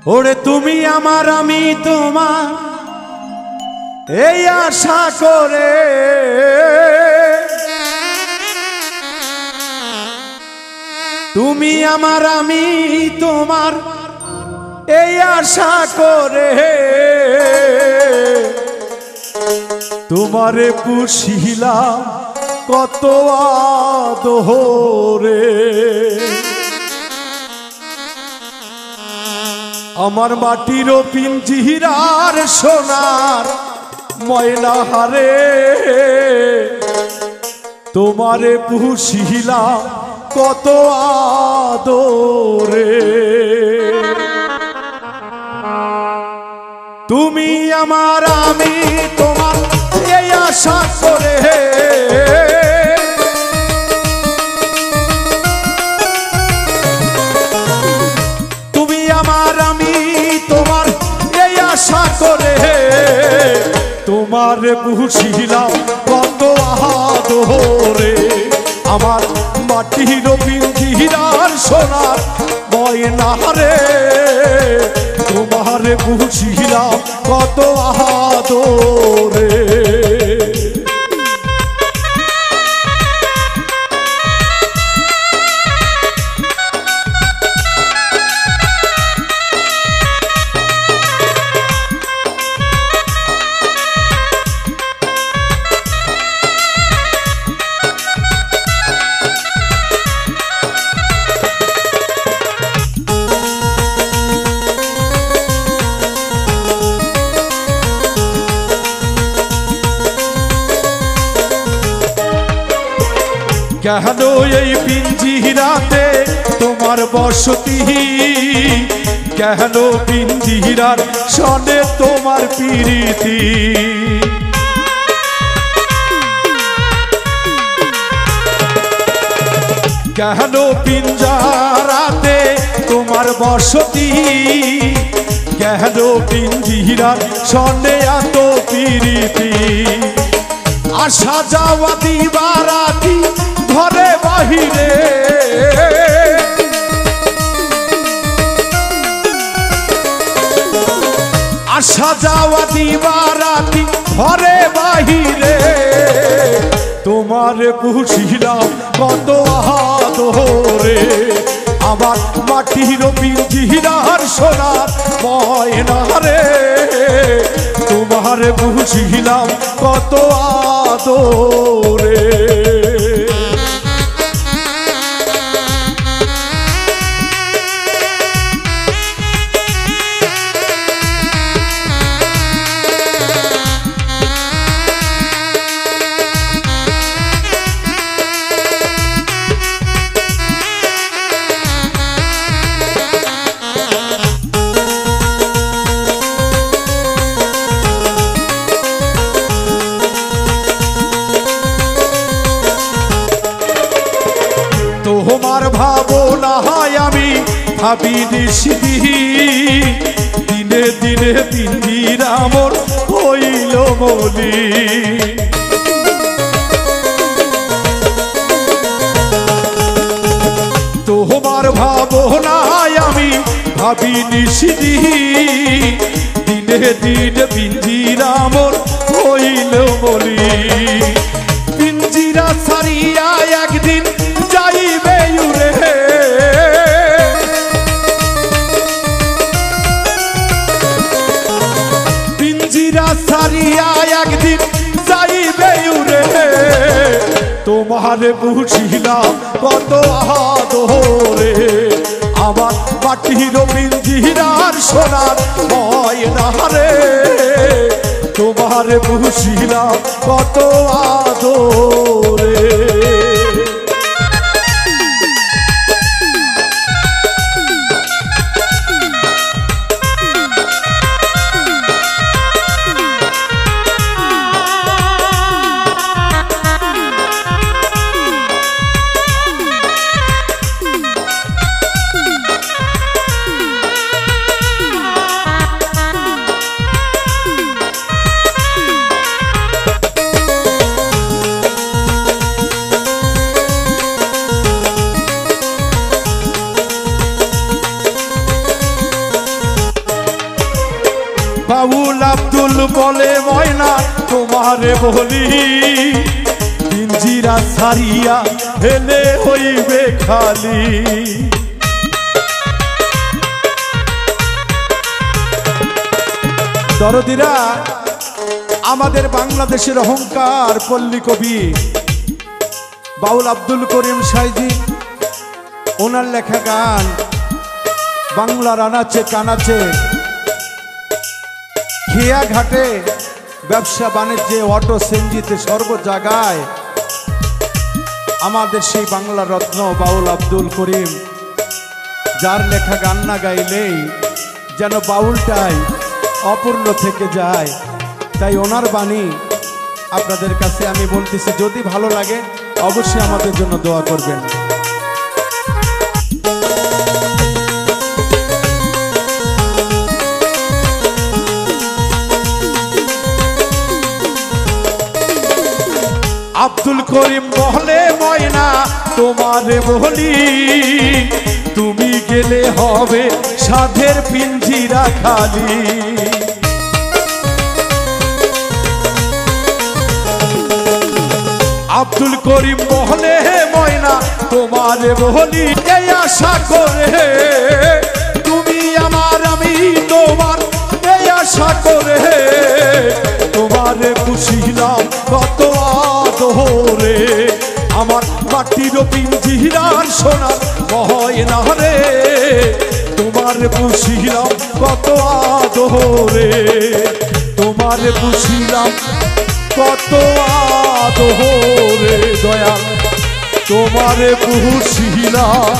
ওরে তুমি আমার আমি তোমার এই আশা করে তুমি আমার আমি তোমার এই আশা করে তোমারে পুষিলাম কত আদরে আমার মাটির পিঞ্জিরার সোনার ময়না হারে তোমারে পুষিলাম কত আদরে তুমি আমার আমি তোমার এই আশা করে তুমি আমার আমি তোমার এই আশা করে তোমার পুষিলাম কত আদরে আমার মাটির পিঞ্জিরার সোনার ময়না রে তোমার পুষিলাম কত আদরে কেন এই পিঞ্জিরাতে তোমার বসতি কেন পিঞ্জিরার সনে তোমার প্রীতি কেন পিঞ্জরাতে তোমার বসতি কেন পিঞ্জিরার সনে এত প্রীতি আসা যাওয়া দিবারাতি ঘরে বাহিরে আসা যাওয়া দিবারাতি ঘরে বাহিরে তোমার পুষিলাম কত আদরে আমার মাটির পিঞ্জিরার সোনার ময়না রে তোমার পুষিলাম কত আদরে তোমার ভাবনায় আমি ভাবি নিশি দিনে দিনে পিঞ্জিরা মোর হইল বলি তোমার ভাবনায় আমি ভাবি নিশি দিনে দিনে পিঞ্জিরা মোর হইল বলি পিঞ্জিরা ছাড়িয়া একদিন যাইবে উড়ে পিঞ্জিরা ছাড়িয়া একদিন যাইবে উড়ে তোমার পুষিলাম কত আদরে আমার মাটির পিঞ্জিরার সোনার ময়না রে তোমার পুষিলাম কত আদরে বাউল আব্দুল বলে ময়না তোমারে বলি পিঞ্জিরা ছাড়িয়া হেলে হইবে খালি। দরদিরা, আমাদের বাংলাদেশের অহংকার পল্লী কবি বাউল আব্দুল করিম সাইজি, ওনার লেখা গান বাংলার আনাচে কানাচে খেয়া ঘাটে ব্যবসা বাণিজ্যে অটো সিএনজিতে সর্ব জায়গায় আমাদের সেই বাংলা রত্ন বাউল আব্দুল করিম, যার লেখা গান না গাইলেই যেন বাউলটাই অপূর্ণ থেকে যায়। তাই ওনার বাণী আপনাদের কাছে আমি বলতেছি, যদি ভালো লাগে অবশ্যই আমাদের জন্য দোয়া করবেন। আব্দুল করিম বলে ময়না তোমারে বলি তুমি গেলে হবে সাধের পিঞ্জিরা খালি। আব্দুল করিম বলে ময়না তোমারে বলি এই আশা করে তুমি আমার আমি তোমার, এই আশা করে তোমারে পুষিলাম কত আদরে, আমার মাটির পিঞ্জিরার সোনার ময়না রে, তোমার পুষিলাম কত আদরে, তোমার পুষিলাম কত আদরে দয়াল, তোমার পুষিলাম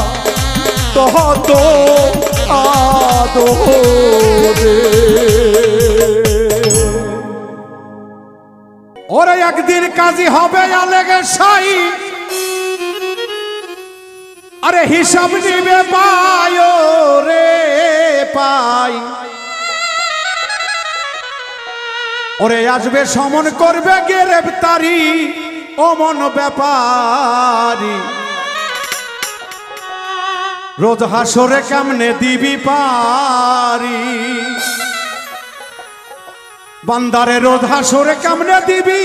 কত আদরে। ওরে একদিন কাজী হবে আলেগে সাই, আরে হিসাব নিবে পায় রে পাই, ওরে আসবে সমন করবে গ্রেফতারি অমন ব্যাপারী, রোজ হাসরে কেমনে দিবি পারি, বান্দারে রোজ হাসরে কেমনে দিবি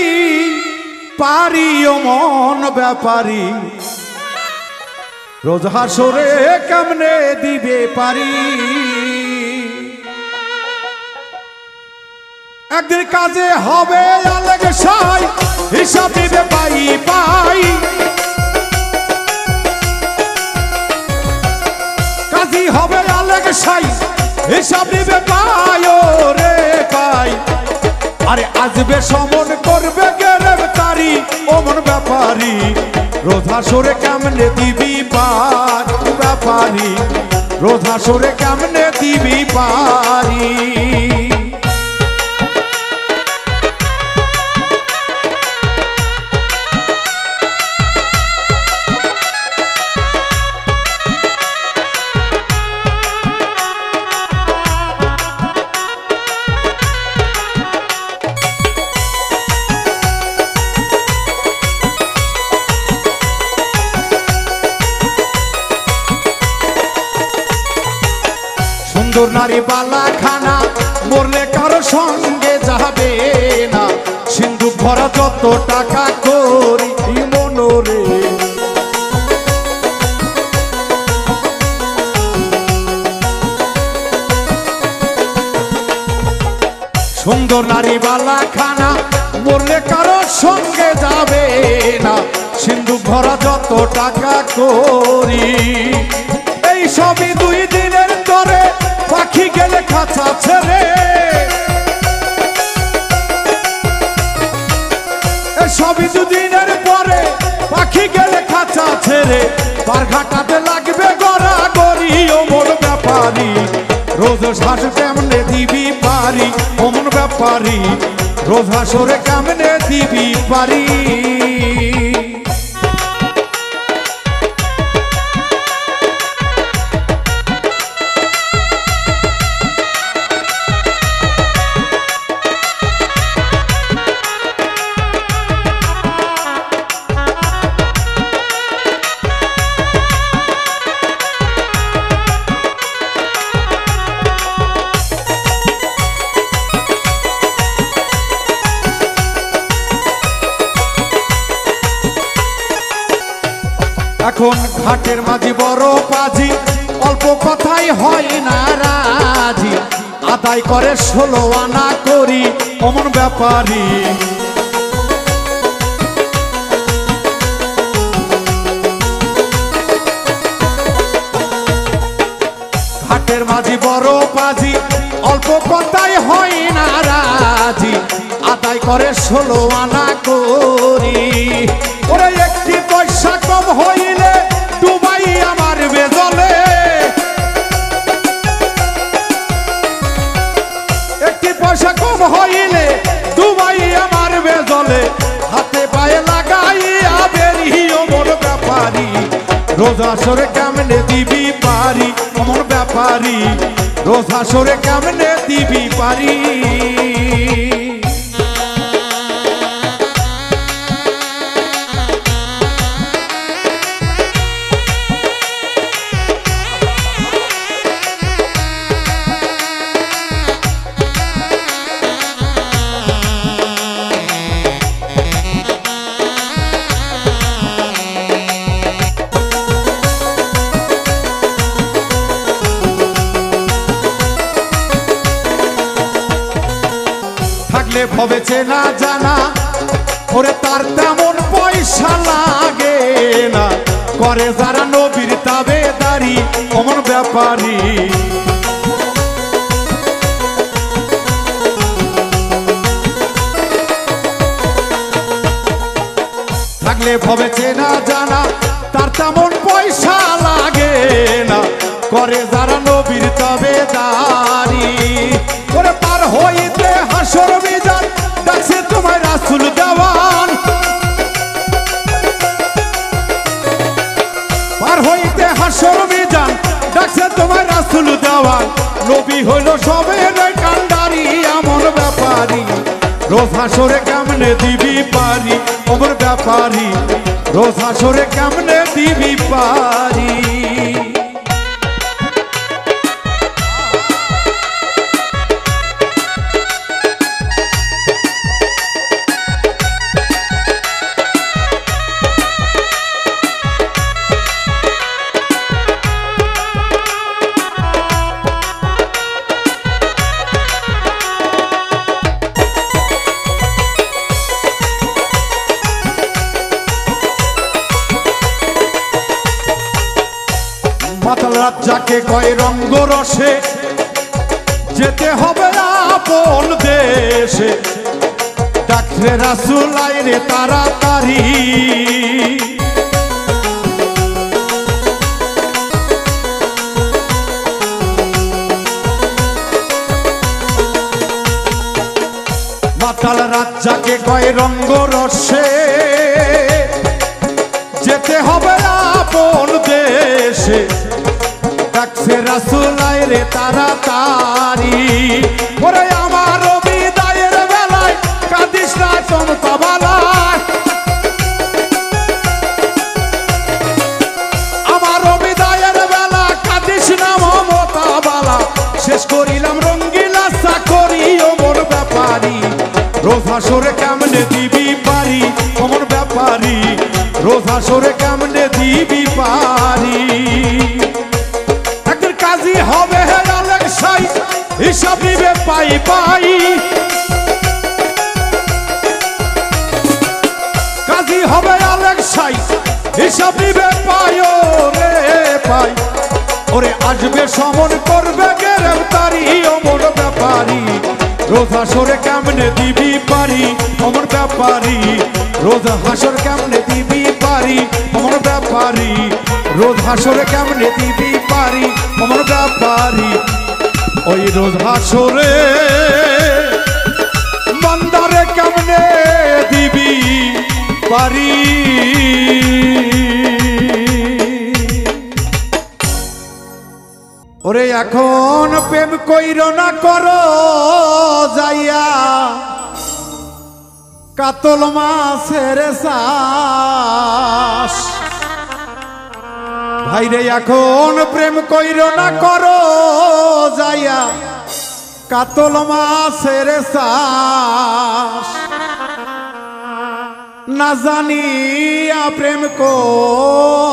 পারি অমন ব্যাপারী, রোজ হাসরে কেমনে দিবে পারি। একদিন কাজে হবে আলেগ সাই, হিসাব দিবে পাই পাই, কাজী হবে আলেগ সাই, হিসাব দিবে পাই রে পাই, আরে আসবে সমন করবে গ্রেফতারি অমন ব্যাপারী, রোজ হাসরে কেমনে দিবি পার ব্যাপারী, রোজ হাসরে কেমনে দিবি পারি। সুন্দর নারী বালা খানা মরলে কারো সঙ্গে যাবে না, সিন্ধু ভরা যত টাকা করি মনোরে, সুন্দর নারী বালা খানা মরলে কারো সঙ্গে যাবে না, সিন্ধু ভরা যত টাকা করি, এই সবই দুই দিনের তরে পাখি গেলে খাঁচা ছেড়ে, সবই দুদিনের পরে পাখি গেলে খাঁচা ছেড়ে, পার ঘাটাতে লাগবে গড়া গড়ি অমন ব্যাপারী, রোজ হাস কেমনে দিবি পারি অমন ব্যাপারী, রোজ হাসরে কেমনে দিবি পারি। এখন ঘাটের মাঝি বড় পাজি, অল্প কথাই হয় না রাজি, আদায় করে 16 আনা করি অমন ব্যাপারী। ঘাটের মাঝি বড় পাজি, অল্প কথাই হয় না রাজি, আদায় করে 16 আনা করি। ওরে একটি পয়সা কম হইলে ডুবাই আমার বেজলে, একটি পয়সা কম হইলে ডুবাই আমার বেজলে, হাতে পায়ে লাগাইয়া বেরিয়ে মোর ব্যাপারী। রোজা সরে কেমনে দিবি পারি অমন ব্যাপারী, রোজা সরে কেমনে দিবি পারি। থাকলে ভবে চেনা জানা, ওরে তার তেমন পয়সা লাগে না, করে যারা নবীর তাবেদারি অমন ব্যাপারী। থাকলে ভবে চেনা জানা, তার তেমন পয়সা লাগে না, করে যারা নবীর তাবেদারি। ওরে পার হইতে হাসর মিজান, ডাকছে তোমায় রাসূল দেওয়ান, পার হইতে হাসর মিজান, ডাকছে তোমায় রাসূল দেওয়ান। নবী হইল সবের কান্ডারি এমন ব্যাপারী, রোজ হাসরে কেমনে দিবি পারি অমর ব্যাপারী, রোজ হাসরে কেমনে দিবি পারি। মাতাল রাজ্জাকে কয় রঙ্গ রসে, যেতে হবে আপন দেশে, ডাকছে রাসূল আইরে তাড়াতাড়ি। মাতাল রাজ্জাকে কয় রঙ্গ রসে, যেতে হবে আপন দেশে, ডাকছে রাসূল আইরে তাড়াতাড়ি। ওরে আমার বিদায়ের বেলায় কাঁদিস না চমতা বালায়, আমার বিদায়ের বেলা কাঁদিস না মমতা বালা, শেষ করিলাম রঙ্গিলা চাকরি অমর ব্যাপারী। রোজ হাসরে কেমনে দিবি পারি অমর ব্যাপারী, রোজ হাসরে কেমনে দিবি পারি। একদিন কাজী হবে আলেকসাই, হিসাব নিবে পাই পাই, কাজী হবে আলেকসাই, হিসাব নিবে পাই রে পাই। ওরে আসবে সমন করবে গ্রেফতারি অমর ব্যাপারী, রোজ হাসরে কেমনে দিবি পারি অমর ব্যাপারী, রোজ হাসর কেমনে দিবি পারি অমর ব্যাপারী, রোজ হাসরে কেমনে দিবি পারি অমর ব্যাপারী। ওই রোজ হাসরে মন্দারে কেমনে দিবি পারি। ওরে এখন প্রেম কইর না করো যাইয়া, কাতল মাছের চাষ। ভাইরে এখন প্রেম কইর না করো যাইয়া, কাতল মাছের চাষ। না জানিয়া প্রেম করিলে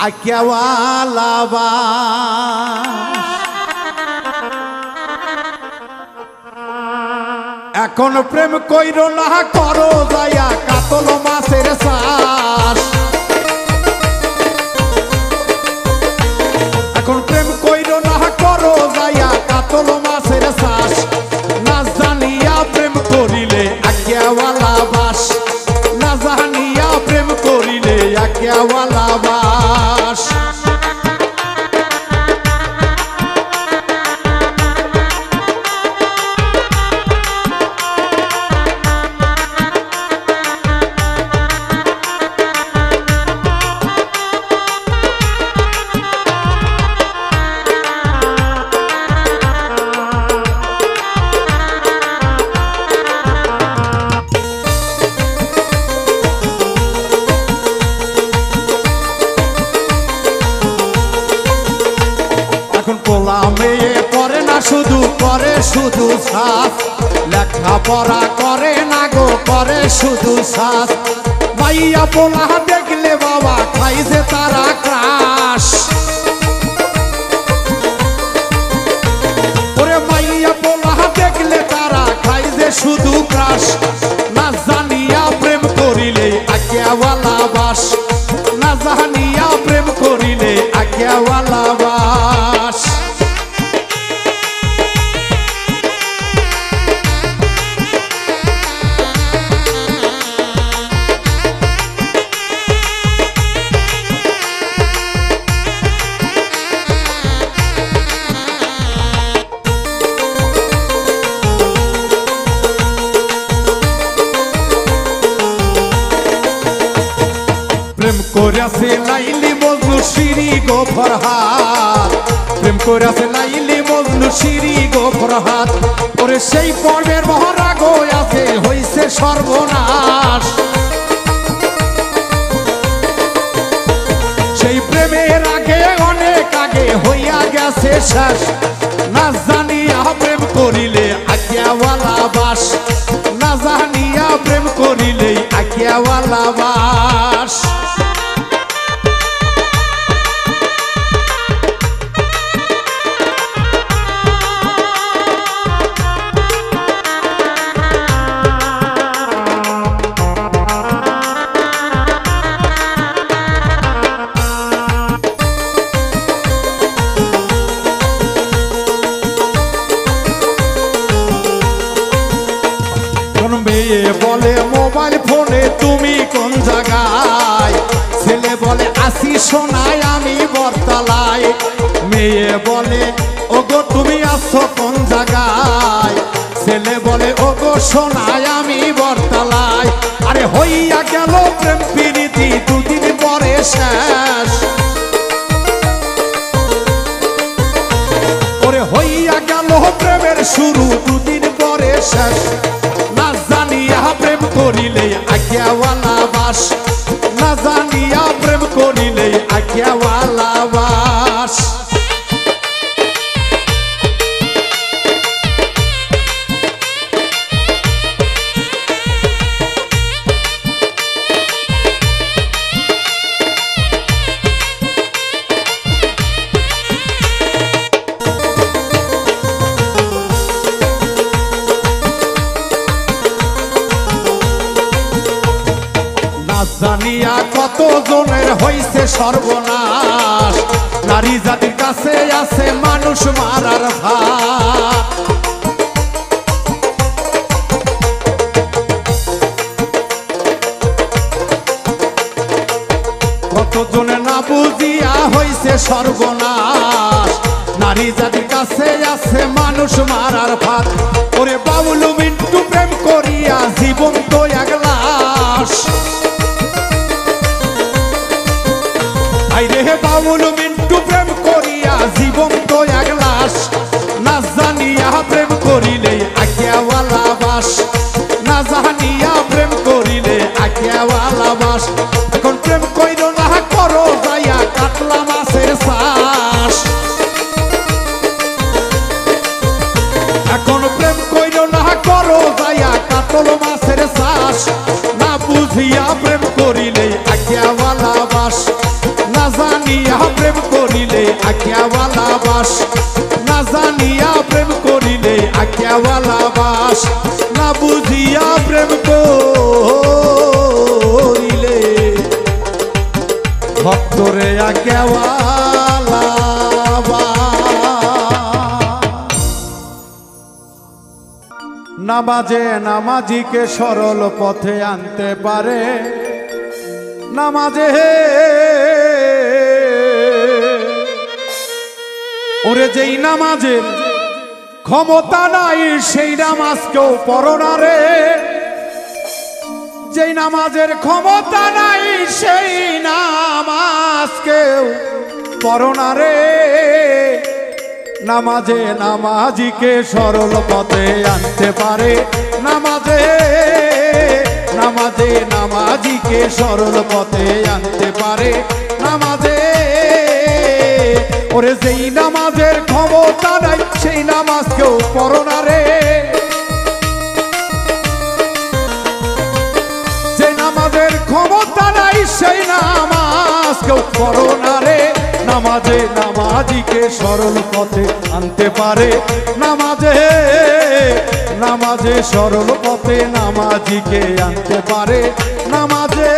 আকিয়াওয়ালা বাস। এখন প্রেম কইর না করো যায়া কাতল মাছের চাষ। এখন প্রেম কইর না করো যায়া কাতল মাছের চাষ। না জানিয়া প্রেম করিলে আকিয়াওয়ালা বাস। না জানিয়া প্রেম করিলে আকিয়াওয়ালা বাস। এখন পোলা মেয়ে করে না শুধু করে শুধু শ্বাস। লেখাপড়া করে না গো করে শুধু শ্বাস। মাইয়া পোলা দেখলে বাবা খাই যে তারা ক্রাশ। ওরে মাইয়া পোলা দেখলে তারা খাই যে শুধু ক্রাশ। না জানিয়া প্রেম করিলে আকিয়াওয়ালা বাস। না জানিয়া প্রেম করিলে আকিয়াওয়ালা বাস। প্রেম করিয়াছে লাইলি মজনু শিরি গো ফরহাদ। প্রেম করিয়াছে লাইলি মজনু শিরি গো ফরহাদ। ওরে সেই পর্বের মহরা গো আছে হইছে সর্বনাশ। সেই প্রেমের আগে অনেক আগে হইয়া গেছে শেষ। না জানিয়া প্রেম করিলে আকিয়াওয়ালা বাস। না জানিয়া প্রেম করিলে আকিয়াওয়ালা বাস। মেয়ে বলে মোবাইল ফোনে তুমি কোন জায়গায়। ছেলে বলে আসি সোনায় আমি বরতলায়। মেয়ে বলে ওগো তুমি আসো কোন জায়গায়। ছেলে বলে ওগো সোনায় আমি বরতলায়। আরে হইয়া গেল প্রেম প্রীতি দুদিন পরে শেষ। ওরে হইয়া গেল প্রেমের শুরু দুদিন পরে শেষ। না জানিয়া প্রেম করিলে আকিয়াওয়ালা বাস। না জানিয়া প্রেম করিলে আকিয়াওয়ালা বাস। জানিয়া কত জনের হইছে সর্বনাশ। নারী জাতির কাছে আছে মানুষ মারার ভাত। কত জনে না বুঝিয়া হইছে সর্বনাশ। নারী জাতির কাছে আছে মানুষ মারার ভাত। ওরে বাবুলু মিন্টু প্রেম করিয়া জীবন তো এক লাশ। আইরে বাবুলু মিন্টু প্রেম করিয়া জীবন তো এক লাশ। না জানিয়া প্রেম করিলে আকিয়াওয়ালা বাস। না জানিয়া প্রেম করিলে আকিয়াওয়ালা বাস। এখন প্রেম কইর না করো যাইয়া কাতলা মাছের চাষ। এখন প্রেম কইর না করো যাইয়া কাতল মাছ বুঝিয়া প্রেম করিলে আজ্ঞাওয়ালা বাস, না জানিয়া প্রেম করিলে আজ্ঞাওয়ালা বাস, না জানিয়া প্রেম করিলে আজ্ঞাওয়ালা বাস, না বুঝিয়া প্রেম করিলে ভক্তরে আজ্ঞাওয়ালা নামাজে নামাজিকে সরল পথে আনতে পারে, নামাজে ওরে যেই নামাজের ক্ষমতা নাই সেই নামাজ কেউ পড়ো না রে, যেই নামাজের ক্ষমতা নাই সেই নামাজ কেউ পড়ো না রে। নামাজে নামাজিকে সরল পথে আনতে পারে, নামাজে নামাজে নামাজিকে সরল পথে আনতে পারে, নামাজে ওরে যেই নামাজের ক্ষমতা নাই সেই নামাজ কেউ পড়ো না রে, যে নামাজের ক্ষমতা নাই সেই নামাজ কেউ পড়ো না রে। নামাজে নামাজিকে সরল পথে আনতে পারে, নামাজে নামাজে সরল পথে নামাজিকে আনতে পারে, নামাজে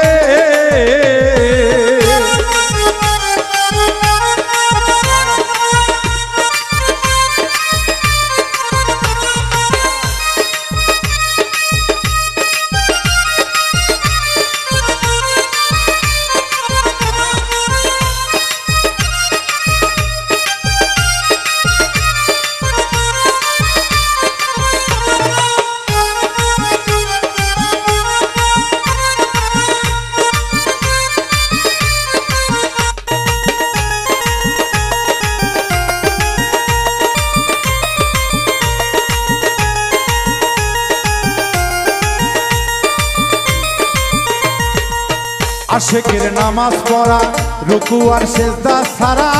আশেকের নামাজ পড়া রুকু আর সেজদা ছাড়া,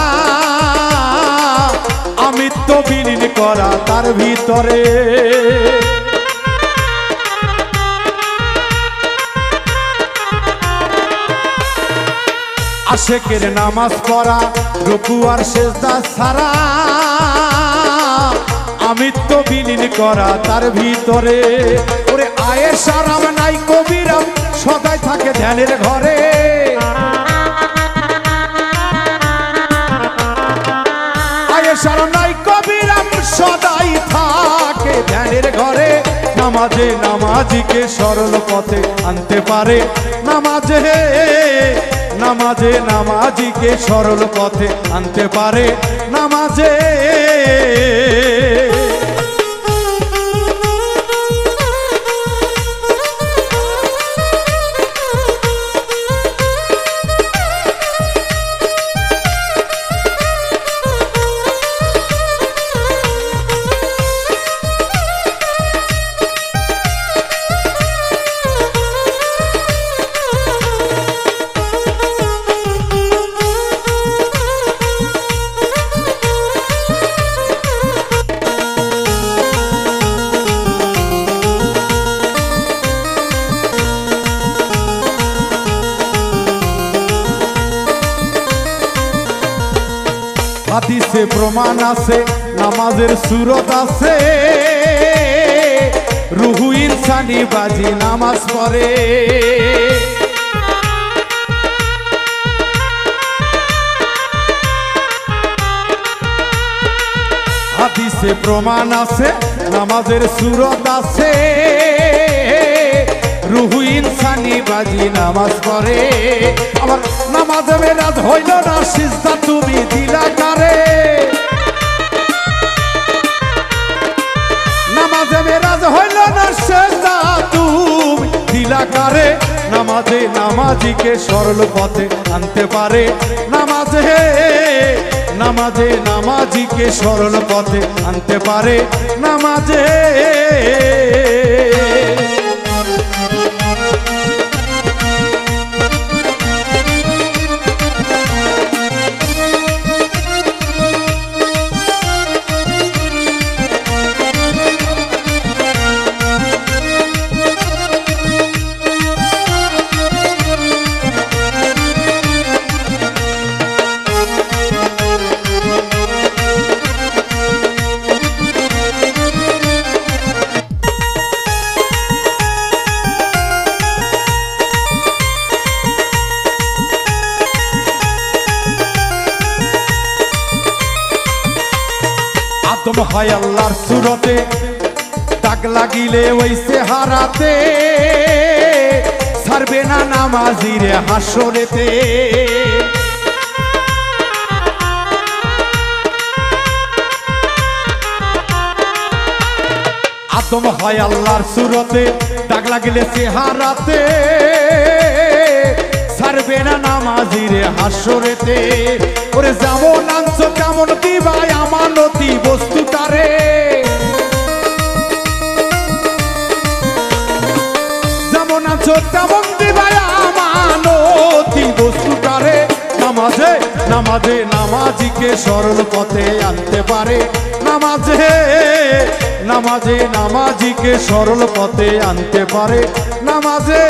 আমিত্ব বিলীন করা তার ভিতরে, আশেকের নামাজ পড়া রুকু আর সেজদা ছাড়া, আমিত্ব বিলীন করা তার ভিতরে। ওরে আয়েশারাম নাই কবিরাম সদাই থাকে ধ্যানের ঘরে, আয়েশারাম নাই কবিরাম সদাই থাকে ধ্যানের ঘরে। নামাজে নামাজিকে সরল পথে আনতে পারে, নামাজে নামাজে নামাজিকে সরল পথে আনতে পারে, নামাজে হাদিসে প্রমাণ আছে, নামাজের সুরত আছে, রুহু ইনসানি বাজি নামাজ পড়ে। হাদিসে প্রমাণ আছে, নামাজের সুরত আছে, রুহু ইনসানি বাজি নামাজ পড়ে। আমার নামাজে মেরাজ হইল না, সিজদা তুমি দিলা কারে, নামাজে মেরাজ হইল না, সিজদা তুমি দিলা কারে। নামাজে নামাজিকে সরল পথে আনতে পারে, নামাজে নামাজে নামাজিকে সরল পথে আনতে পারে, নামাজে আদম হয় আল্লাহর সুরতে, দাগ লাগিলে ওই চেহারাতে, ছাড়বে না নামাজিরে হাসরেতে। আদম হয় আল্লাহর সুরতে, দাগ লাগিলে চেহারাতে, ছাড়বে না নামাজিরে হাসরেতে। ওরে যেমন আনছো তেমন দিবাই আমানতি বস্তুটারে, যেমন আনছো তেমন দিবাই আমানতি বস্তুটারে। নামাজে নামাজে নামাজিকে সরল পথে আনতে পারে, নামাজে নামাজে নামাজিকে সরল পথে আনতে পারে, নামাজে।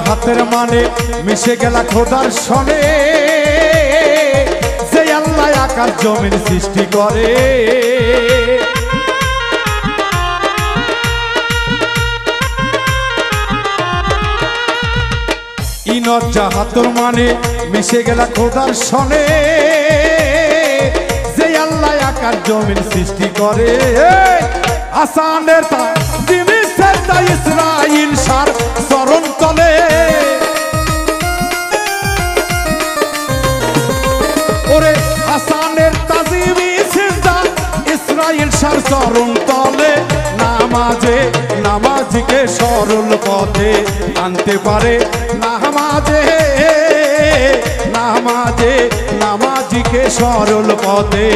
হাতের মানে মিশে গেলা খোদার সনে, যে আল্লাহ আকাশ জমিন সৃষ্টি করে। ইনত জাহাতর মানে মিশে গেলা খোদার সনে, যে আল্লাহ আকাশ জমিন সৃষ্টি করে। আসানের তা জিনিসের তা ইসরাইল সার চরণ তলে, ওরে হাসানের তাজিমি সিজদা ইসরাইল সার চরণ তলে। নামাজে নামাজিকে সরল পথে আনতে পারে, নামাজে নামাজে নামাজিকে সরল পথে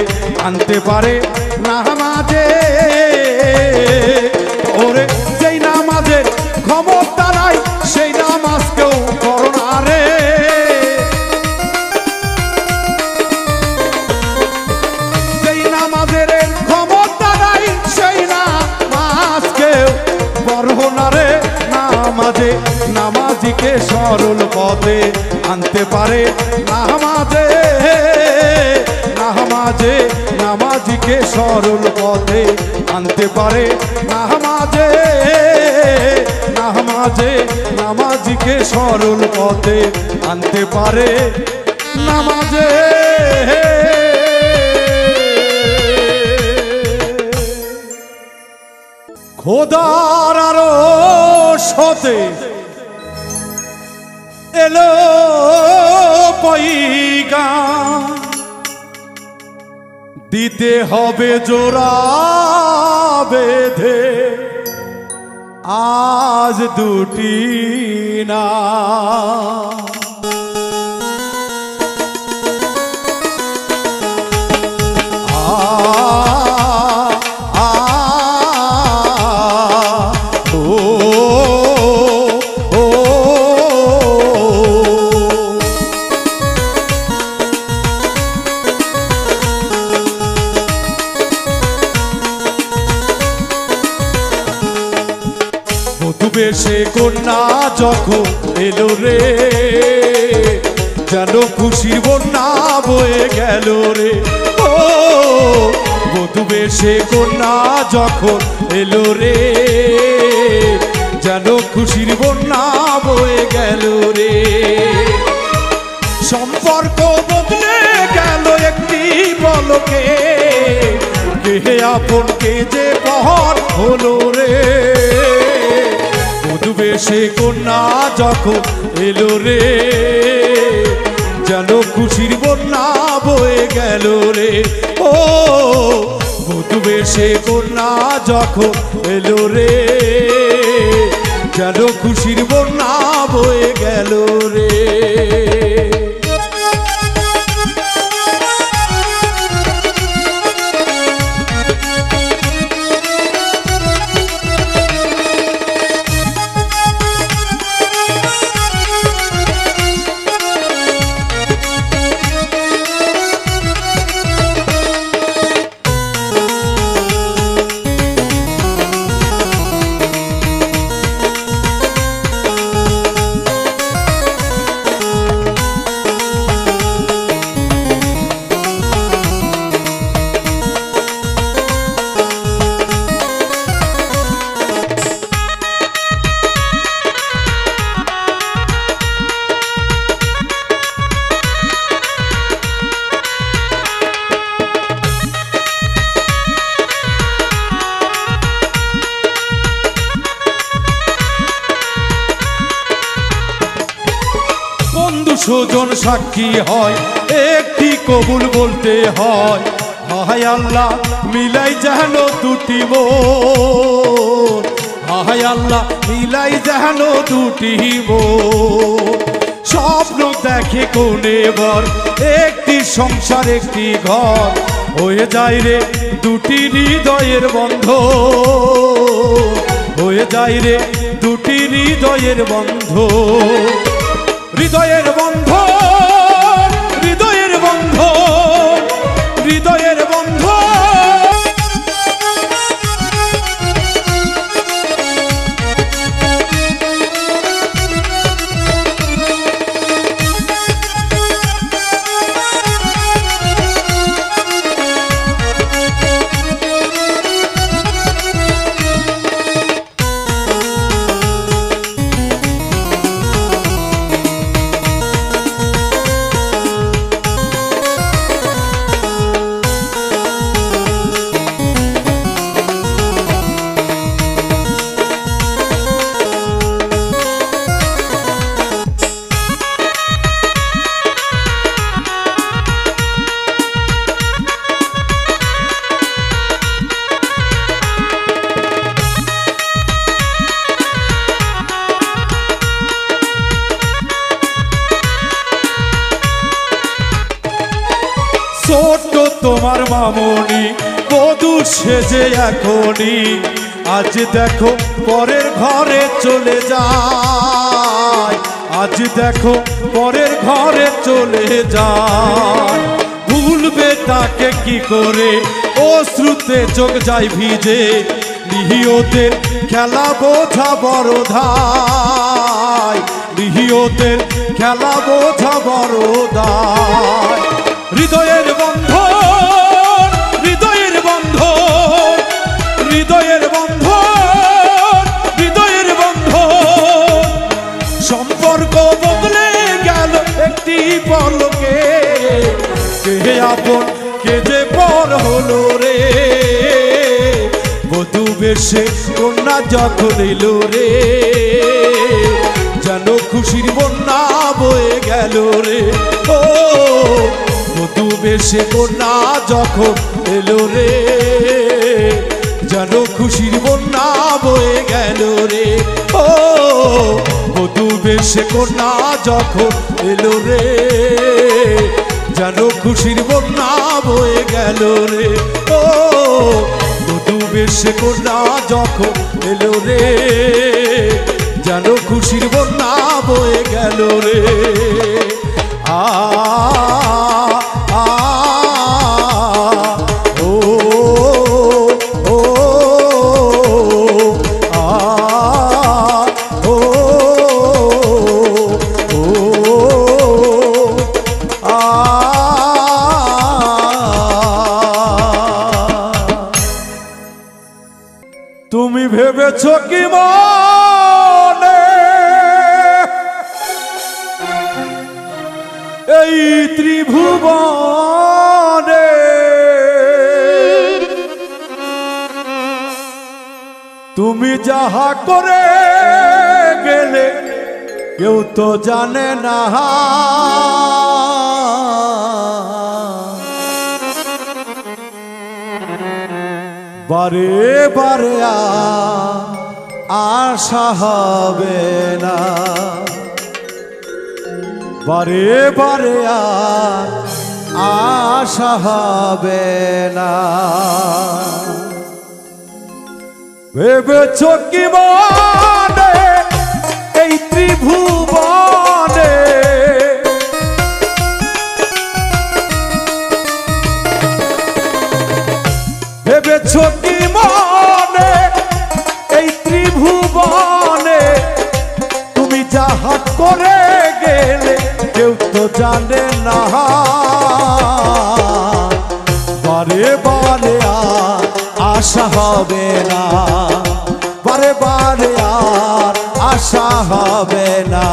আনতে পারে, নামাজে। ওরে যেই নামাজের ক্ষমতা নাই সেই নামাজ কেউ করো না রে, যেই নামাজের ক্ষমতা নাই সেই নামাজ কেউ করো না রে। নামাজে নামাজিকে সরল পথে আনতে পারে, নামাজে নামাজে নামাজিকে সরল পথে আনতে পারে, নামাজে নামাজে নামাজিকে সরল পথে আনতে পারে, নামাজে। খোদার আরশে এলো পয়গাম, দিতে হবে জোড়া বেঁধে আজ দুটি না। বেশে কন্যা যখন এলো রে, যেন খুশির বন্যা বয়ে গেল রে। ও বধূ বেশে কন্যা যখন এলো রে, যেন খুশির বন্যা বয়ে গেল রে। সম্পর্ক বদলে গেল একটি পলকে, কে আপন কে যে পর হলো রে। বধূ বেশে কন্যা যখন এলো রে, যেন খুশির বন্যা বয়ে গেল রে। ও বধূ বেশে কন্যা যখন এলো রে, যেন খুশির বন্যা বয়ে গেল রে। বন্ধু সুজন সাক্ষী হয়, একটি কবুল বলতে হয়। হায় আল্লাহ মিলাই যেন দুটি মন, হায় আল্লাহ মিলাই যেন দুটি মন। স্বপ্ন দেখে কোনে বর, একটি সংসার একটি ঘর, হয়ে যায় রে দুটি হৃদয়ের বন্ধ, হয়ে যায় রে দুটি হৃদয়ের বন্ধ। হৃদয়ের বন্ধ, হৃদয়ের বন্ধ, হৃদয়ের বন্ধ। ছোট্ট তোমার মামনি বধূ সেজে এখনই, আজ দেখো পরের ঘরে চলে যায়, আজ দেখো পরের ঘরে চলে যায়। ভুলবে তাকে কি করে, অশ্রুতে চোখ যায় ভিজে, নিহিয়তের খেলা বোঝা বড় দায়, নিহিয়তের খেলা বোঝা বড় দায়। হৃদয়ের বন্ধন, হৃদয়ের বন্ধন, হৃদয়ের বন্ধন, হৃদয়ের বন্ধন। সম্পর্ক বদলে গেল একটি পলকে, কে আপন কে যে পর হলো রে। বধূ বেশে কন্যা যখন এলো রে, যেন খুশির বন্যা বয়ে গেল রে। ও বধূ বেশে কন্যা যখন এলো রে, যেন খুশির বন্যা বয়ে গেল রে। ও বধূ বেশে কন্যা যখন এলো রে, যেন খুশির বন্যা বয়ে গেল রে। ও বধূ বেশে কন্যা যখন এলো রে, যেন খুশির বন্যা বয়ে গেল রে। আ আ ও ও আ ও ও আ। তুমি ভেবেছ কি মনে এই ত্রিভুবনে তুমি যাহা করে গেলে কেউ তো জানে না, বারে বারে আশা হবে না, বারে বারে আশা হবে না। ভেবেছ কি মনে এই ত্রিভুবনে ভেবেছ কি মনে এই ত্রিভুবনে তুমি যাহা করে গেলে কেউ তো জানে না, বারে বারে আশা হবে না, বারে বারে আর আশা হবে না।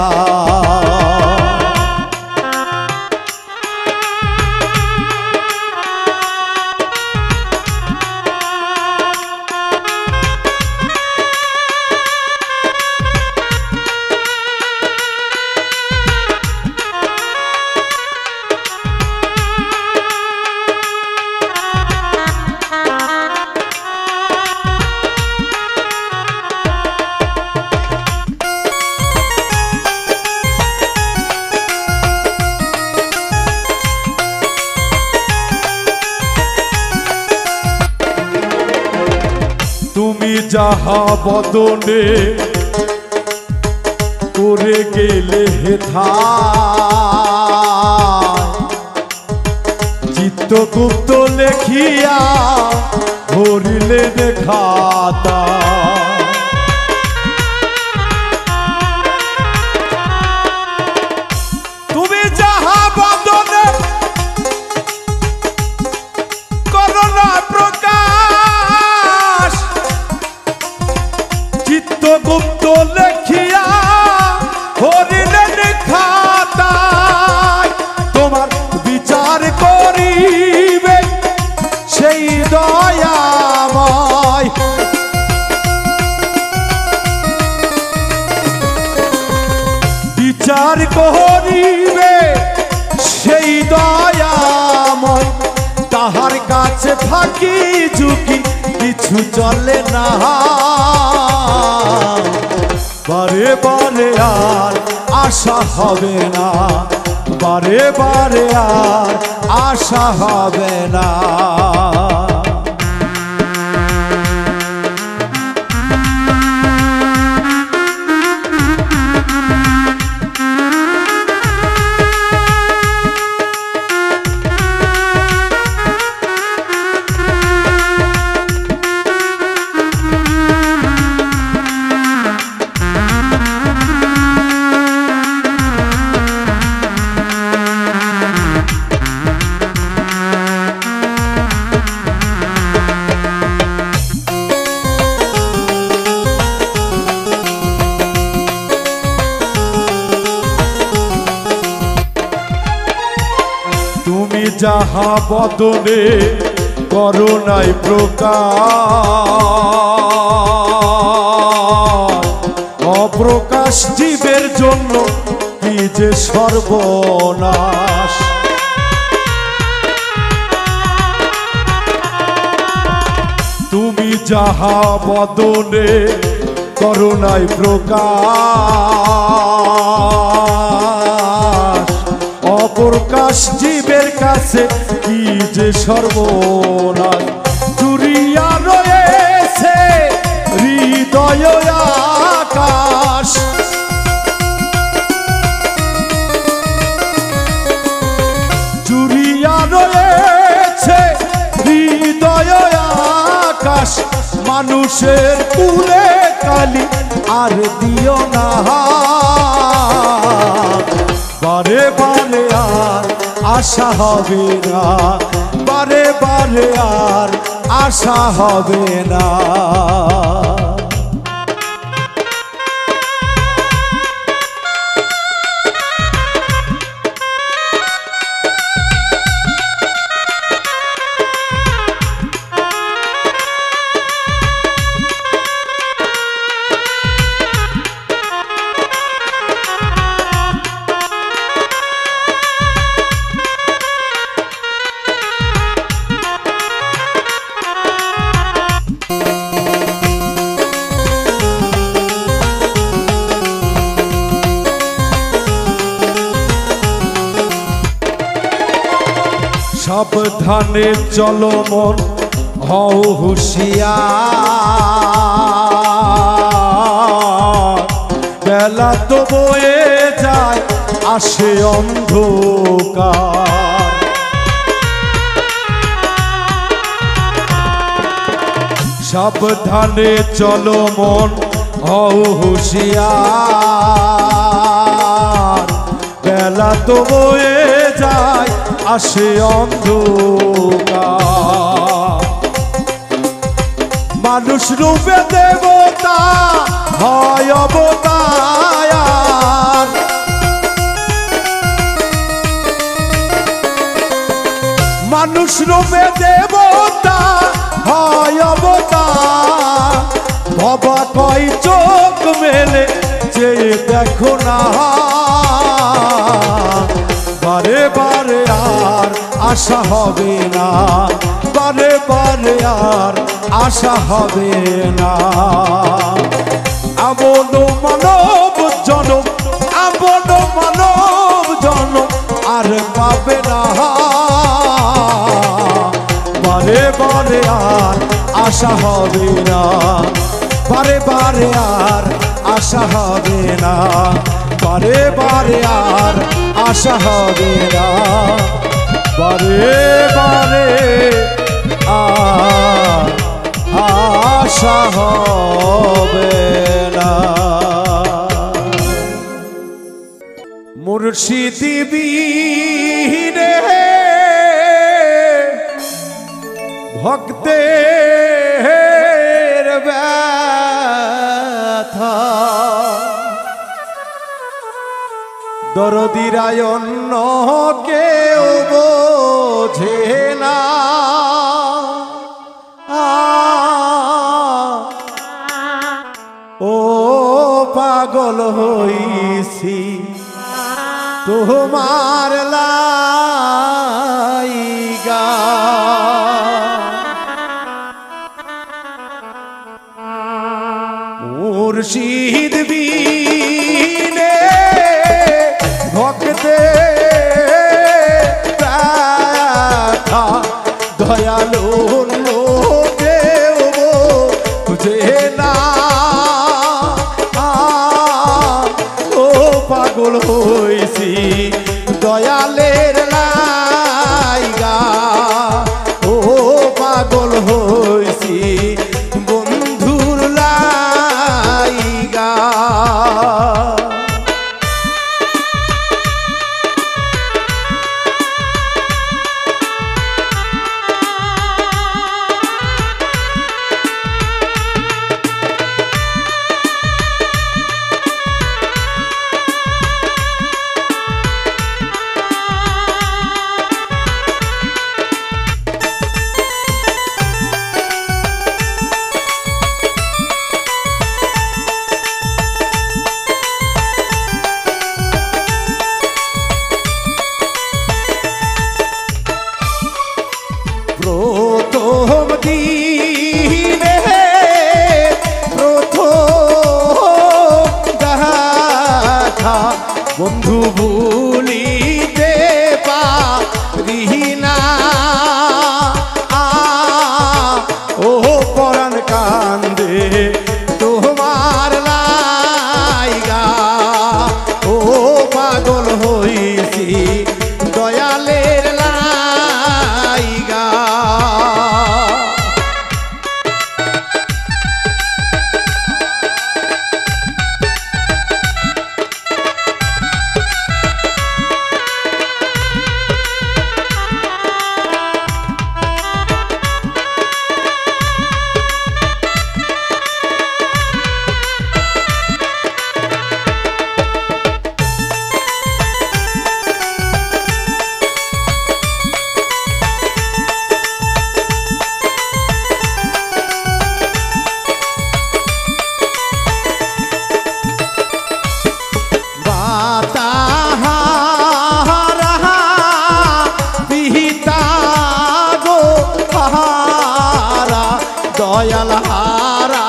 যাহা বদনে করে গেলে হেথা চিত্তগুপ্ত লেখিয়া ভরিলে দেখাতা তুমি যাহা বদনে করোনা প্রকাশ চিত্তগুপ্ত লেখিয়া ভরিলে দেখাতা তোমার বিচার করিবে সেই দয়াময় বিচার করিবে সেই দয়াময় তাহার কাছে ফাঁকি ঝুঁকি কিছু চলে না বারে বারে আর আশা হবে না বারে বারে আর আশা হবে না তুমি যাহা বদনে করোনাই প্রকাশ অপ্রকাশ জীবের জন্য কি যে সর্বনাশ তুমি যাহা বদনে করোনাই প্রকাশ অপ্রকাশ জীবের কাছে কি যে সর্বনাশ জুড়িয়া রয়েছে হৃদয় আকাশ জুড়িয়া রয়েছে হৃদয় আকাশ মানুষের কুলে কালি আর দিও না বারে বারে আর আশা হবে না বারে বারে আর আশা হবে না সাবধানে চলো মন হও হুঁশিয়ার বেলা তো বয়ে যায় আসে অন্ধকার সাবধানে চলো মন হও হুঁশিয়ার বেলা তো বয়ে যায় আসে অন্ধকার মানুষ রূপে দেবতা হয় অবতার মানুষ রূপে দেবতা হয় অবতার বাবা কয় চোখ মেলে চেয়ে দেখো না বারে বারে আর আশা হবে না বারে বারে আর আশা হবে না আমন মানব জনম আমন মানব জনম আর পাবে না বারে বারে আর আশা হবে না বারে বারে আর আশা হবে না, বারে বারে আর আশা হবে না, বারে বারে আর আশা হবে না। মুর্শিদি বিনে ভক্তের ব্যথা দরদিরায় অন্য কেউ বোঝে না, ও পাগল হইছি তোমার লাইগা। মুর্শিদ বিনে ভক্তে ব্যথা দয়ালু কেউ বুঝে না, ও পাগল হইছি দয়ালের লাইগা, ও পাগল হইছি বন্ধুর লাইগা। প্রথম দিনে প্রথম দেখা বন্ধু ভুলিতে পারি না, ও পরাণ কান্দে তোমার লাইগা, ও পাগল হইছি দয়ালের লাইগা। দয়াল হারা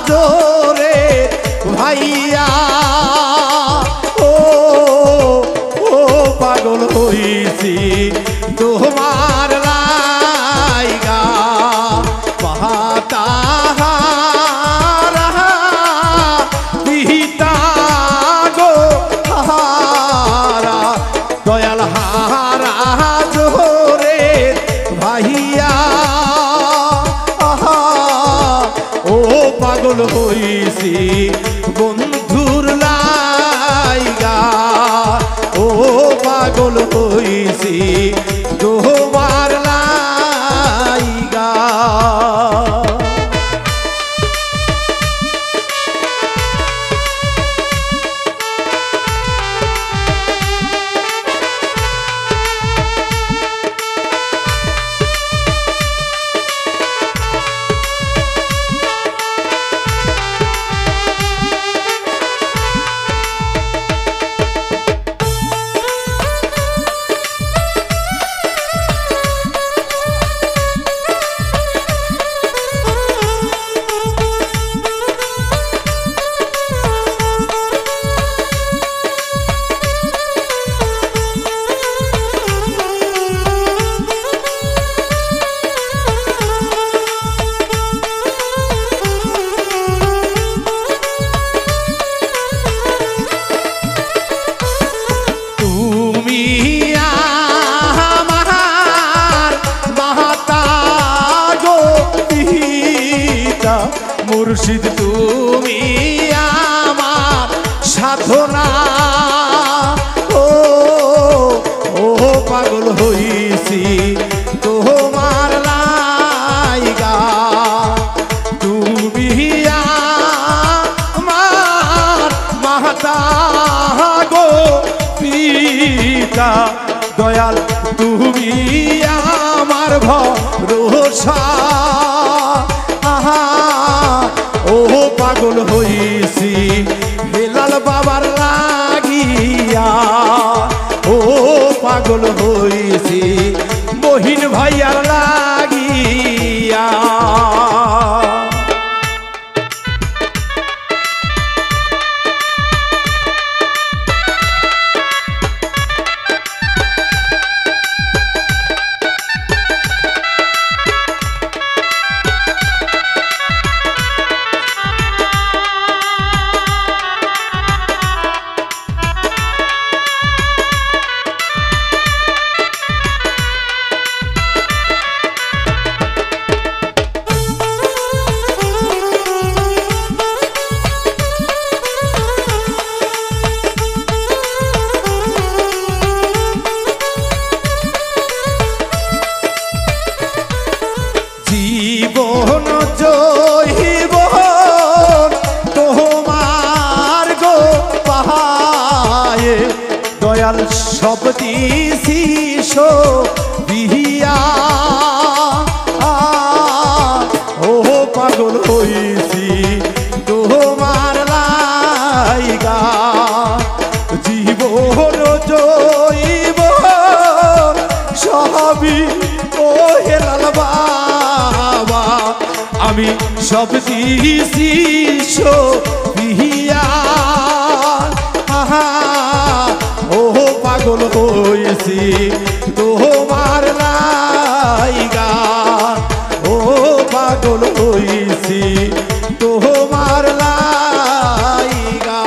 জোরে ভাইয়া, ও ও পাগল হইছি তোমার লাইগা, পাতাহারা পিতা গো হারা দয়াল হারা জোরে ভাইয়া, ও পাগল হইছি বন্ধুর লাইগা, ও পাগল হইছি তোমার লাইগা। দয়াল তুমি আমার ভরসা আহা ও পাগল হইছি হেলাল বাবার লাগিয়া ও পাগল হইছি মহিন ভাইয়ার লাগিয়া জীবন জৈবন তোমার গো পাহায়ে দয়াল সব দিছি বিহিয়া ও পাগল হইছি তোমার লাইগা জীবন জৈবন সবই ও হেলাল বাবা আমি সব দিছি বিহিয়া আহা ও পাগল হইছি তোমার লাইগা ও পাগল হইছি তোমার লাইগা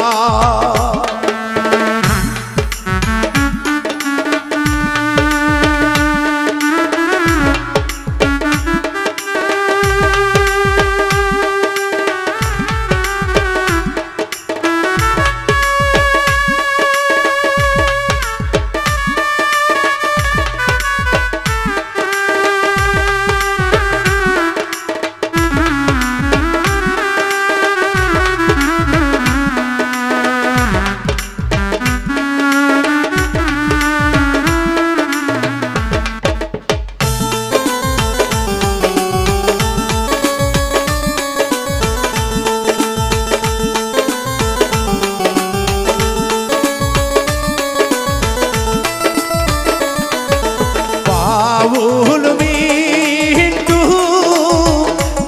বাউল মিন্টু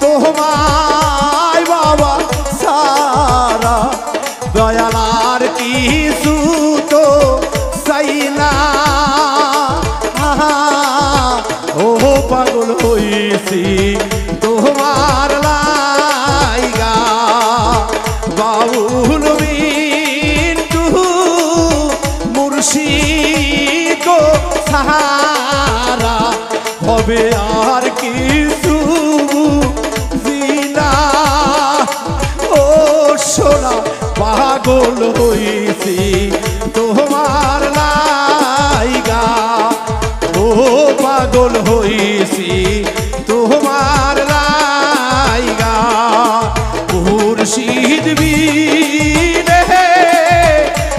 তোমায় বাবা সারা দয়ালার কিছু তো চাই না ও পাগল হইছি তোমার লাইগা বাউল মিন্টু মুর্শিদ গো সাহারা হবে আর কিছু জিনা ও সোনা পাগল হইছি তোমার লাইগা ও পাগল হইছি তোমার লাইগা মুর্শিদ বিনে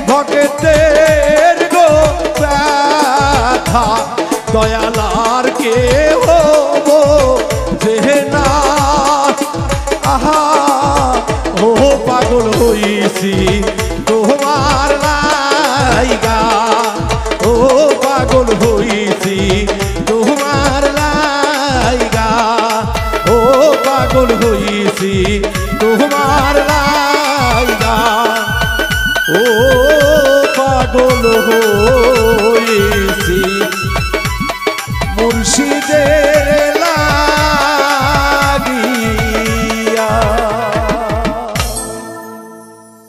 ভক্তের গো ব্যথা দয়ালার কে হবো যে না আহা ও পাগল হইছি তোমার লাইগা ও পাগল হইছি তোমার লাইগা ও পাগল হইছি তোমার লাইগা ও পাগল হইছি